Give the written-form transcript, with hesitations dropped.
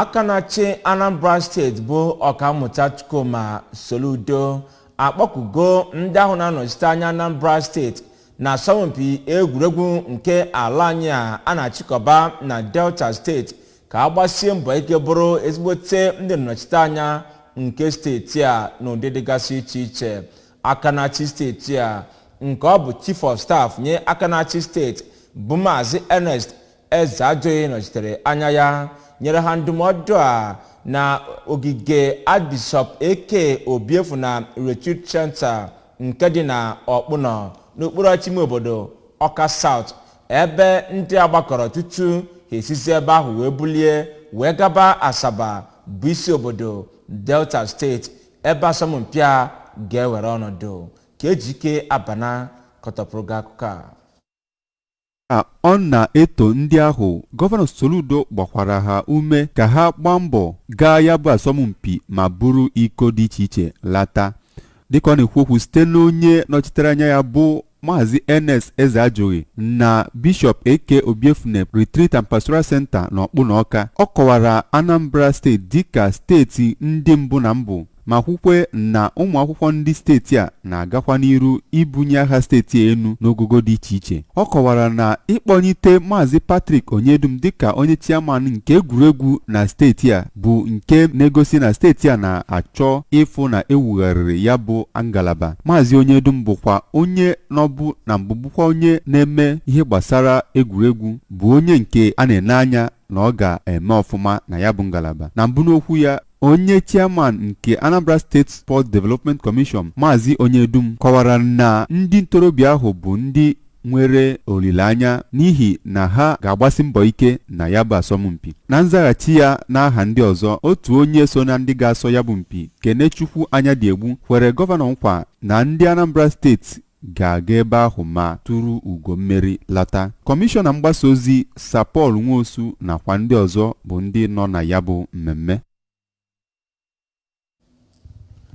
aka na-achị Anambra steeti bụ ọkammụta Chukwuma Soludo akpọkugo ndị ahụ na-anọchite anya Anambra steeti na asọmpi egwuregwu nke ala anyị a na-achịkọba na Delta steeti ka agbasie mbọ ike bụrụ ezigbote ndị nnọchite anya nke steeti a n'ụdị dịgasị iche iche. Aka na-achị steeti a nke ọ bụ Chief of Staff nye aka na-achị steeti bụ Maazị Ernest Ezeajoyi nọchitere anya ya nyere ha ndụmọdụ a na ogige Archbishop Eke Obiefu na Retreat Center nke dị na Okpuno n'okpuru ọchịchị obodo Ọka South, ebe ndị agbakọrọ tutu ha esisi ebe ahụ wee bulie wee gaba Asaba bụ isi obodo Delta steeti ebe asọmpi a ga-ewere ọnọdụ. Ka Ejike Abana kọtọpụrụ gị akụkọ a. Ọ na-eto ndị ahụ, Gọvanọ Soludo gbakwara ha ume ka ha gbaa mbọ gaa ya bụ asọmpi ma buru iko dị iche iche lata. Dịka ọ na-ekwu okwu site n'onye nọchitere anya ya bụ Maazị Ernest Ezeajoyi na Bishop Eke Obiefu na Retreat and Pastoral Center na Okpuno, ọ kọwara Anambra steeti dịka steeti ndị mbụ na mbụ ma kwukwe na ụmụ akwụkwọ ndị steeti a na-agakwa n'iru ibunye agha steeti enu n'ogogo dị iche iche. Ọ kọwara na ịkpọnyite Maazị Patrick Onyedum dịka onye chairman nke egwuregwu na steeti a bụ nke na-egosi na steeti a na-achọ ịfụ na ewugharịrị ya bụ ngalaba. Maazị Onyedum bụkwa onye nọbụ na mbụ bụkwa onye na-eme ihe gbasara egwuregwu, bụ onye nke a na-ene anya na ọ ga-eme ọfụma na ya bụ ngalaba. Na mbụ n'okwu ya, onye chairman nke Anambra State Sport Development Commission Maazị Onyedum kọwara na ndị ntorobịa ahụ bụ ndị nwere olileanya n'ihi na ha ga-agbasi mbọ ike na ya bụ asọmpi. Na nzaghachi ya n'aha ndị ọzọ, otu onye so na ndị ga-asọ ya bụ mpi, Kenechukwu Anya dị egwu, kwere gọvanọ nkwa na ndị Anambra steeti ga-aga ebe ahụ ma tụrụ ugo mmeri lata. Kọmishọna mgbasa ozi Sapọl Nwosu nakwa ndị ọzọ bụ ndị nọ na ya bụ mmemme.